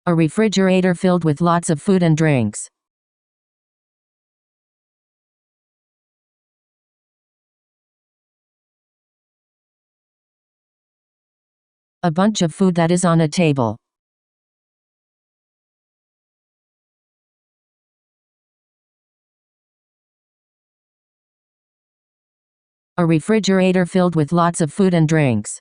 A refrigerator filled with lots of food and drinks. A bunch of food that is on a table. A refrigerator filled with lots of food and drinks.